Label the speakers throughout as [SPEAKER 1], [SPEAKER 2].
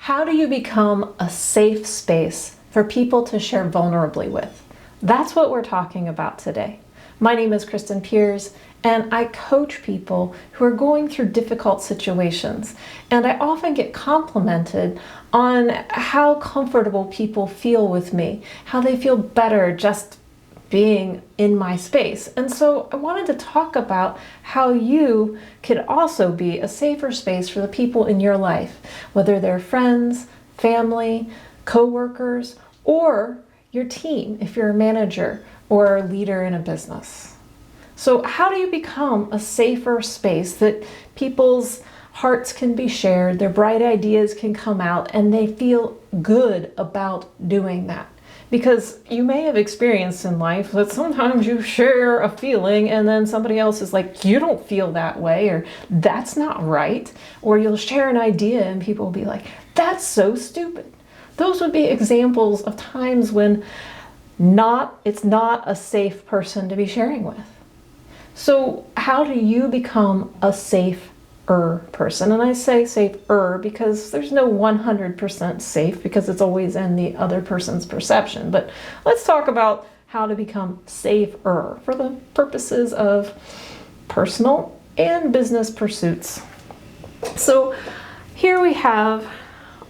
[SPEAKER 1] How do you become a safe space for people to share vulnerably with? That's what we're talking about today. My name is Kristen Piers, and I coach people who are going through difficult situations. And I often get complimented on how comfortable people feel with me, how they feel better just being in my space. And so I wanted to talk about how you could also be a safer space for the people in your life, whether they're friends, family, coworkers, or your team if you're a manager or a leader in a business. So how do you become a safer space that people's hearts can be shared, their bright ideas can come out, and they feel good about doing that? Because you may have experienced in life that sometimes you share a feeling and then somebody else is like, you don't feel that way, or that's not right. Or you'll share an idea and people will be like, that's so stupid. Those would be examples of times when it's not a safe person to be sharing with. So how do you become a safer person? And I say safer because there's no 100% safe, because it's always in the other person's perception. But let's talk about how to become safer for the purposes of personal and business pursuits. So here we have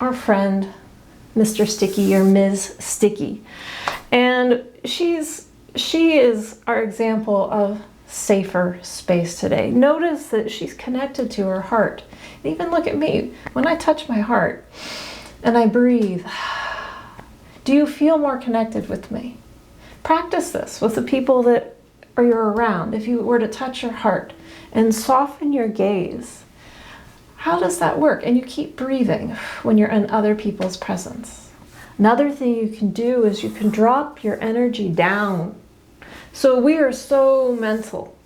[SPEAKER 1] our friend, Mr. Sticky or Ms. Sticky. And she is our example of safer space today. Notice that she's connected to her heart. And even look at me. When I touch my heart and I breathe, do you feel more connected with me? Practice this with the people that you're around. If you were to touch your heart and soften your gaze, how does that work? And you keep breathing when you're in other people's presence. Another thing you can do is you can drop your energy down. So we are so mental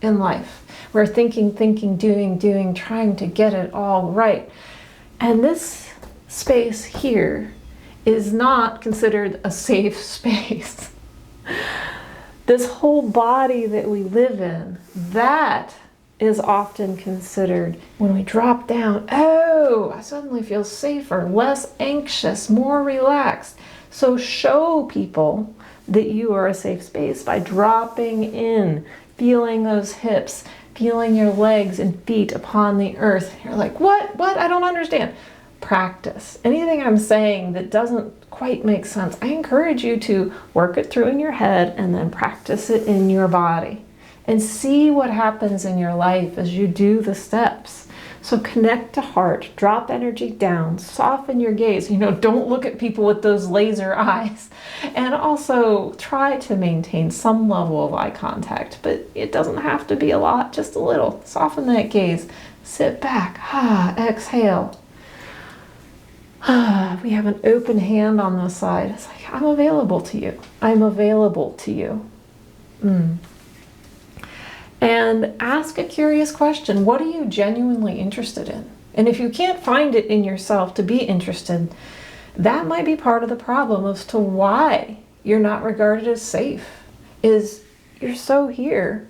[SPEAKER 1] in life. We're thinking, doing, trying to get it all right. And this space here is not considered a safe space. This whole body that we live in, that is often considered, when we drop down, oh, I suddenly feel safer, less anxious, more relaxed. So show people that you are a safe space by dropping in, feeling those hips, feeling your legs and feet upon the earth. You're like, what? I don't understand. Practice. Anything I'm saying that doesn't quite make sense, I encourage you to work it through in your head and then practice it in your body. And see what happens in your life as you do the steps. So connect to heart, drop energy down, soften your gaze. Don't look at people with those laser eyes. And also try to maintain some level of eye contact, but it doesn't have to be a lot, just a little. Soften that gaze, sit back, exhale. We have an open hand on the side. It's like, I'm available to you. I'm available to you. And ask a curious question. What are you genuinely interested in? And if you can't find it in yourself to be interested, that might be part of the problem as to why you're not regarded as safe. Is you're so here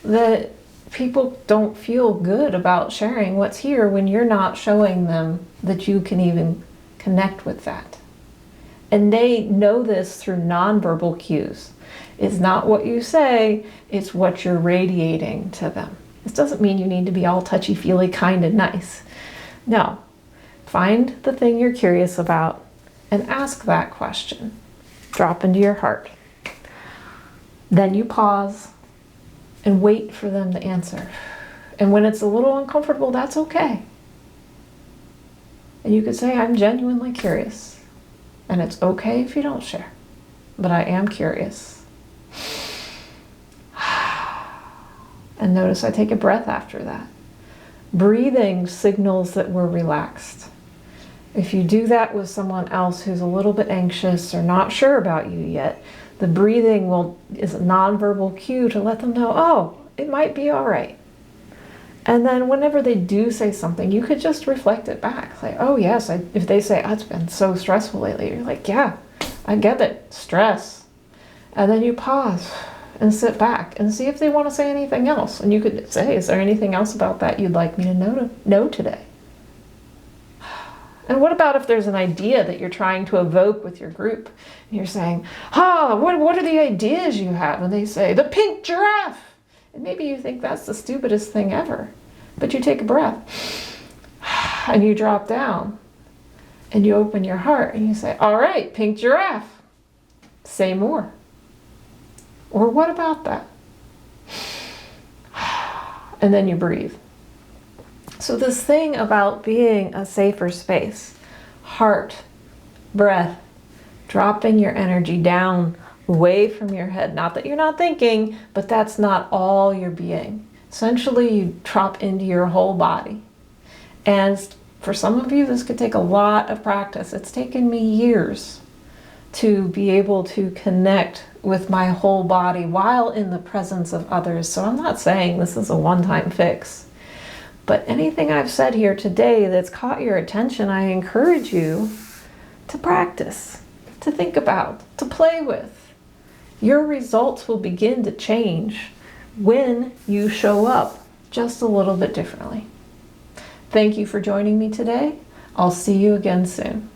[SPEAKER 1] that people don't feel good about sharing what's here when you're not showing them that you can even connect with that. And they know this through nonverbal cues. It's not what you say, it's what you're radiating to them. This doesn't mean you need to be all touchy-feely, kind and nice. No. Find the thing you're curious about and ask that question. Drop into your heart. Then you pause and wait for them to answer. And when it's a little uncomfortable, that's okay. And you could say, I'm genuinely curious. And it's okay if you don't share. But I am curious. And notice I take a breath after that. Breathing signals that we're relaxed. If you do that with someone else who's a little bit anxious or not sure about you yet, the breathing is a nonverbal cue to let them know, oh, it might be all right. And then whenever they do say something, you could just reflect it back. Like, oh yes, if they say, oh, it's been so stressful lately, you're like, yeah, I get it, stress. And then you pause and sit back and see if they want to say anything else. And you could say, is there anything else about that you'd like me to know today? And what about if there's an idea that you're trying to evoke with your group? And you're saying, what are the ideas you have? And they say, the pink giraffe. And maybe you think that's the stupidest thing ever. But you take a breath and you drop down and you open your heart and you say, all right, pink giraffe, say more. Or what about that? And then you breathe. So this thing about being a safer space, heart, breath, dropping your energy down away from your head. Not that you're not thinking, but that's not all your being. Essentially, you drop into your whole body. And for some of you, this could take a lot of practice. It's taken me years to be able to connect with my whole body while in the presence of others. So I'm not saying this is a one-time fix. But anything I've said here today that's caught your attention, I encourage you to practice, to think about, to play with. Your results will begin to change when you show up just a little bit differently. Thank you for joining me today. I'll see you again soon.